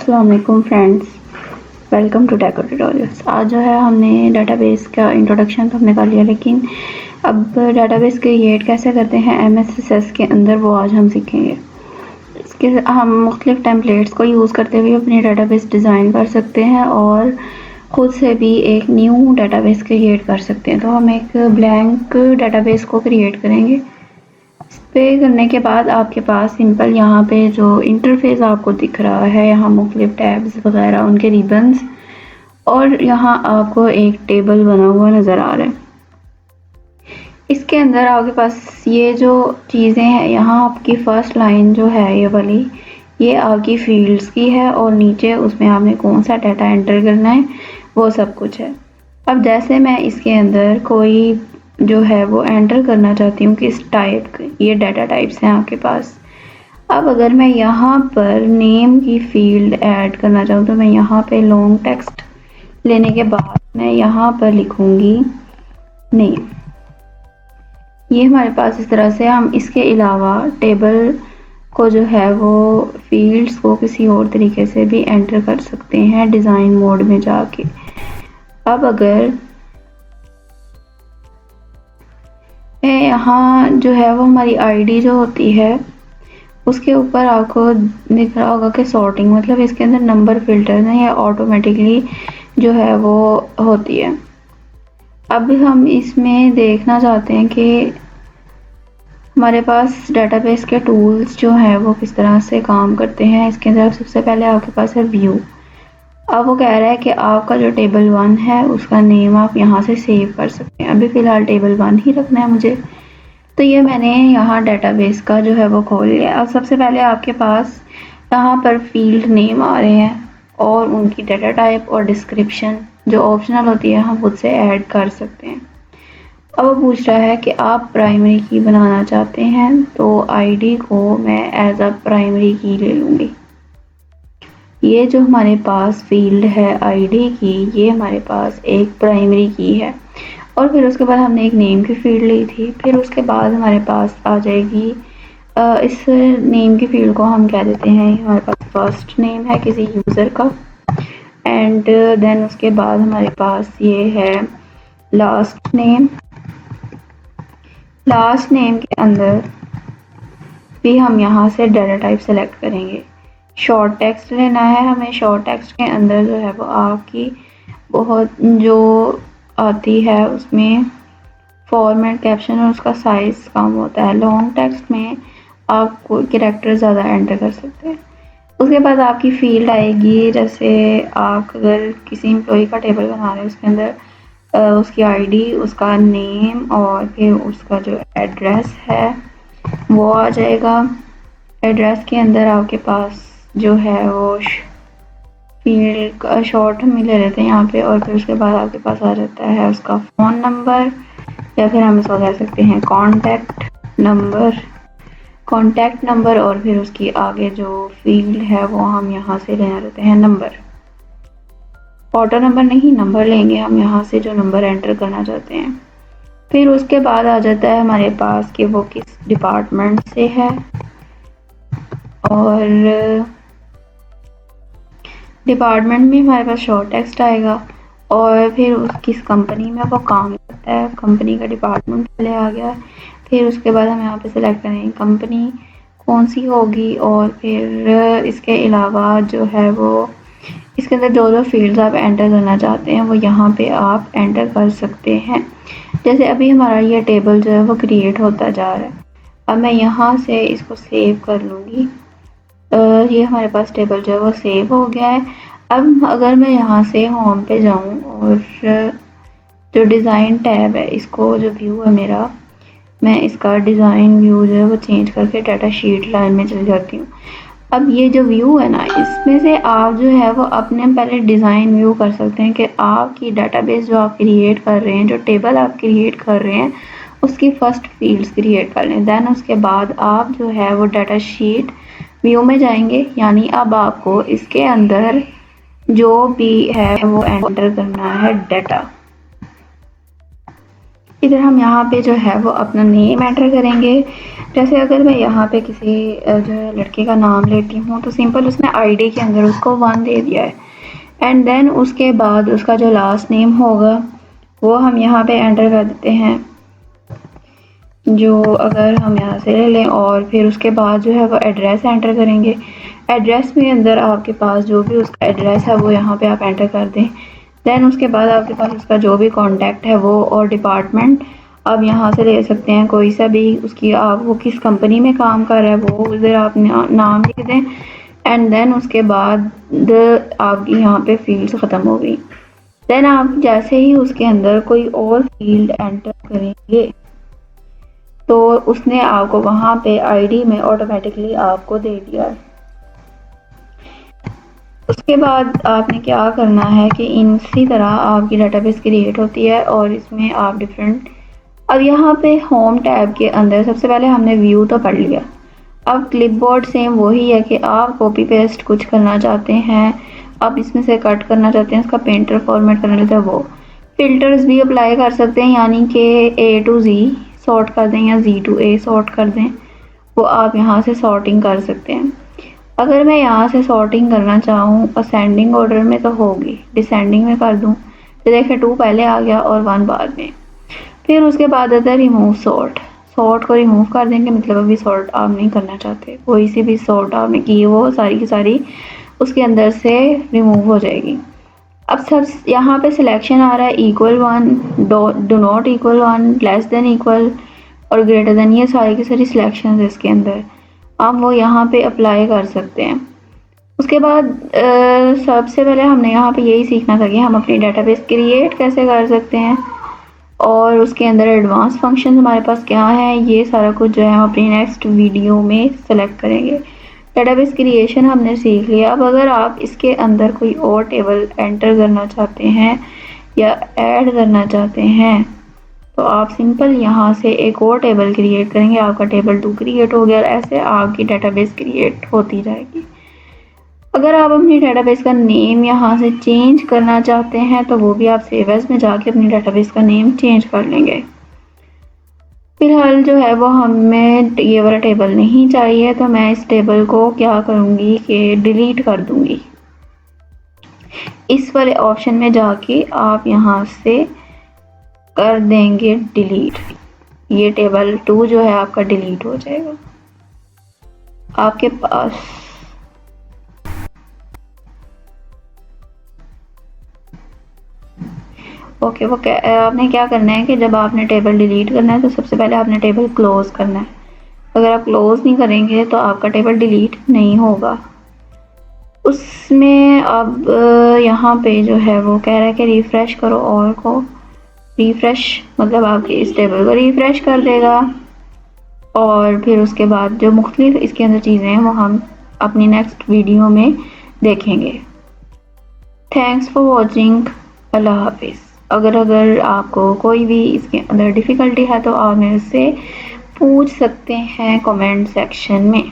अस्सलाम वालेकुम friends, welcome to टेको ट्यूटोरियल्स। आज जो है हमने डाटाबेस का इंट्रोडक्शन तो हमने कर लिया, लेकिन अब डाटाबेस क्रिएट कैसे करते हैं एमएस एक्सेस के अंदर वो आज हम सीखेंगे। इसके हम मुख्तलिफ टेम्पलेट्स को यूज़ करते हुए अपनी डाटाबेस डिज़ाइन कर सकते हैं और ख़ुद से भी एक न्यू डाटाबेस क्रिएट कर सकते हैं। तो हम एक ब्लैंक डाटाबेस को क्रिएट करेंगे। इस पे करने के बाद आपके पास सिंपल यहाँ पे जो इंटरफेस आपको दिख रहा है, यहाँ मुख्तलिफ टैब्स वगैरह उनके रिबन्स, और यहाँ आपको एक टेबल बना हुआ नज़र आ रहा है। इसके अंदर आपके पास ये जो चीज़ें हैं, यहाँ आपकी फ़र्स्ट लाइन जो है ये वाली, ये आपकी फील्ड्स की है और नीचे उसमें आपने कौन सा डाटा एंटर करना है वो सब कुछ है। अब जैसे मैं इसके अंदर कोई जो है वो एंटर करना चाहती हूँ किस टाइप के, ये डाटा टाइप्स हैं आपके पास। अब अगर मैं यहाँ पर नेम की फील्ड ऐड करना चाहूँ तो मैं यहाँ पे लॉन्ग टेक्स्ट लेने के बाद मैं यहाँ पर लिखूँगी नेम। ये हमारे पास इस तरह से हम इसके अलावा टेबल को जो है वो फील्ड्स को किसी और तरीके से भी एंटर कर सकते हैं डिज़ाइन मोड में जाके। अब अगर यहाँ जो है वो हमारी आईडी जो होती है उसके ऊपर आपको दिख रहा होगा कि सॉर्टिंग, मतलब इसके अंदर नंबर फिल्टर है या ऑटोमेटिकली जो है वो होती है। अब हम इसमें देखना चाहते हैं कि हमारे पास डाटाबेस के टूल्स जो हैं वो किस तरह से काम करते हैं। इसके अंदर सबसे पहले आपके पास है व्यू। अब वो कह रहा है कि आपका जो टेबल 1 है उसका नेम आप यहाँ से सेव कर सकते हैं। अभी फ़िलहाल टेबल 1 ही रखना है मुझे, तो ये मैंने यहाँ डाटाबेस का जो है वो खोल लिया। अब सबसे पहले आपके पास यहाँ पर फील्ड नेम आ रहे हैं और उनकी डाटा टाइप और डिस्क्रिप्शन जो ऑप्शनल होती है हम खुद से ऐड कर सकते हैं। अब वो पूछ रहा है कि आप प्राइमरी की बनाना चाहते हैं, तो आईडी को मैं एज अ प्राइमरी की ले लूँगी। ये जो हमारे पास फील्ड है आईडी की, ये हमारे पास एक प्राइमरी की है। और फिर उसके बाद हमने एक नेम की फील्ड ली थी। फिर उसके बाद हमारे पास आ जाएगी इस नेम की फील्ड को हम कह देते हैं हमारे पास फर्स्ट नेम है किसी यूज़र का, एंड देन उसके बाद हमारे पास ये है लास्ट नेम। लास्ट नेम के अंदर भी हम यहाँ से डाटा टाइप सेलेक्ट करेंगे। शॉर्ट टेक्स्ट लेना है हमें। शॉर्ट टेक्स्ट के अंदर जो है वो आपकी बहुत जो आती है उसमें फॉर्मेट, कैप्शन और उसका साइज़ कम होता है। लॉन्ग टेक्स्ट में आप कोई कैरेक्टर ज़्यादा एंटर कर सकते हैं। उसके बाद आपकी फील्ड आएगी, जैसे आप अगर किसी एम्प्लॉई का टेबल बना रहे हैं उसके अंदर उसकी आईडी, उसका नेम और फिर उसका जो एड्रेस है वो आ जाएगा। एड्रेस के अंदर आपके पास जो है वो फील्ड का शॉर्ट हम ले लेते हैं यहाँ पे, और फिर उसके बाद आपके पास आ जाता है उसका फ़ोन नंबर, या फिर हम इसको कह सकते हैं कॉन्टैक्ट नंबर, और फिर उसकी आगे जो फील्ड है वो हम यहाँ से लेना रहते हैं नंबर। ऑटो नंबर नहीं, नंबर लेंगे हम यहाँ से जो नंबर एंटर करना चाहते हैं। फिर उसके बाद आ जाता है हमारे पास कि वो किस डिपार्टमेंट से है, और डिपार्टमेंट में हमारे पास शॉर्ट टेक्स्ट आएगा, और फिर किस कंपनी में वो काम करता है, कंपनी का डिपार्टमेंट पहले आ गया। फिर उसके बाद हम यहाँ पे सेलेक्ट करेंगे कंपनी कौन सी होगी, और फिर इसके अलावा जो है वो इसके अंदर जो फील्ड्स आप एंटर करना चाहते हैं वो यहाँ पे आप एंटर कर सकते हैं। जैसे अभी हमारा ये टेबल जो है वो क्रिएट होता जा रहा है। अब मैं यहाँ से इसको सेव कर लूँगी। ये हमारे पास टेबल जो है वो सेव हो गया है। अब अगर मैं यहाँ से होम पे जाऊँ और जो डिज़ाइन टैब है, इसको जो व्यू है मेरा, मैं इसका डिज़ाइन व्यू जो है वो चेंज करके डाटा शीट लाइन में चली जाती हूँ। अब ये जो व्यू है ना, इसमें से आप जो है वो अपने पहले डिज़ाइन व्यू कर सकते हैं कि आपकी डाटाबेस जो आप क्रिएट कर रहे हैं, जो टेबल आप क्रिएट कर रहे हैं उसकी फ़र्स्ट फील्ड्स क्रिएट कर लें। दैन उसके बाद आप जो है वो डाटा शीट व्यू में जाएंगे, यानी अब आपको इसके अंदर जो भी है वो एंटर करना है डाटा। इधर हम यहाँ पे जो है वो अपना नेम एंटर करेंगे। जैसे अगर मैं यहाँ पे किसी जो है लड़के का नाम लेती हूँ तो सिंपल उसने आईडी के अंदर उसको 1 दे दिया है। एंड देन उसके बाद उसका जो लास्ट नेम होगा वो हम यहाँ पे एंटर कर देते हैं, जो अगर हम यहाँ से ले लें। और फिर उसके बाद जो है वो एड्रेस एंटर करेंगे। एड्रेस में अंदर आपके पास जो भी उसका एड्रेस है वो यहाँ पे आप एंटर कर दें। देन उसके बाद आपके पास उसका जो भी कॉन्टैक्ट है वो और डिपार्टमेंट आप यहाँ से ले सकते हैं, कोई सा भी उसकी आप वो किस कंपनी में काम कर रहा है वो उधर आप नाम लिख दें। एंड देन उसके बाद आपकी यहाँ पे फील्ड्स ख़त्म हो गई। देन आप जैसे ही उसके अंदर कोई और फील्ड एंटर करेंगे तो उसने आपको वहाँ पे आईडी में ऑटोमेटिकली आपको दे दिया है। उसके बाद आपने क्या करना है कि इसी तरह आपकी डेटाबेस क्रिएट होती है और इसमें आप डिफरेंट। अब यहाँ पे होम टैब के अंदर सबसे पहले हमने व्यू तो पढ़ लिया। अब क्लिपबोर्ड सेम वही है कि आप कॉपी पेस्ट कुछ करना चाहते हैं, आप इसमें से कट करना चाहते हैं, इसका पेंटर फॉर्मेट करना चाहते हैं, वो फिल्टर्स भी अप्लाई कर सकते हैं, यानी कि A to Z सॉर्ट कर दें या Z to A सॉर्ट कर दें, वो आप यहाँ से सॉर्टिंग कर सकते हैं। अगर मैं यहाँ से सॉर्टिंग करना चाहूँ असेंडिंग ऑर्डर में तो होगी, डिसेंडिंग में कर दूँ तो देखिए 2 पहले आ गया और 1 बाद में। फिर उसके बाद आता है रिमूव सॉर्ट। सॉर्ट को रिमूव कर देंगे, मतलब अभी सॉर्ट आप नहीं करना चाहते, कोई सी भी सॉर्ट आपने की वो सारी की सारी उसके अंदर से रिमूव हो जाएगी। अब सब यहाँ पे सिलेक्शन आ रहा है =1, do not =1, less than equal और ग्रेटर देन, ये सारी की सारी सिलेक्शन है इसके अंदर, आप वो यहाँ पे अप्लाई कर सकते हैं। उसके बाद सबसे पहले हमने यहाँ पे यही सीखना था कि हम अपनी डेटाबेस क्रिएट कैसे कर सकते हैं और उसके अंदर एडवांस फंक्शन हमारे पास क्या है, ये सारा कुछ जो है हम अपनी नेक्स्ट वीडियो में सेलेक्ट करेंगे। डेटाबेस क्रिएशन हमने सीख लिया। अब अगर आप इसके अंदर कोई और टेबल एंटर करना चाहते हैं या ऐड करना चाहते हैं तो आप सिंपल यहाँ से एक और टेबल क्रिएट करेंगे, आपका टेबल 2 क्रिएट हो गया और ऐसे आपकी डेटाबेस क्रिएट होती जाएगी। अगर आप अपनी डेटाबेस का नेम यहाँ से चेंज करना चाहते हैं तो वो भी आप सेव एज़ में जाके अपनी डेटाबेस का नेम चेंज कर लेंगे। फिलहाल जो है वो हमें ये वाला टेबल नहीं चाहिए तो मैं इस टेबल को क्या करूँगी कि डिलीट कर दूँगी। इस वाले ऑप्शन में जाके आप यहाँ से कर देंगे डिलीट, ये टेबल 2 जो है आपका डिलीट हो जाएगा। आपके पास ओके वो आपने क्या करना है कि जब आपने टेबल डिलीट करना है तो सबसे पहले आपने टेबल क्लोज करना है। अगर आप क्लोज नहीं करेंगे तो आपका टेबल डिलीट नहीं होगा। उसमें अब यहाँ पे जो है वो कह रहा है कि रिफ़्रेश करो और को, रिफ़्रेश मतलब आपके इस टेबल को रिफ़्रेश कर देगा और फिर उसके बाद जो मुख्तलिफ इसके अंदर चीज़ें हैं वो हम अपनी नेक्स्ट वीडियो में देखेंगे। थैंक्स फॉर वॉचिंग, अल्लाह हाफिज़। अगर आपको कोई भी इसके अंदर डिफ़िकल्टी है तो आप मेरे से पूछ सकते हैं कमेंट सेक्शन में।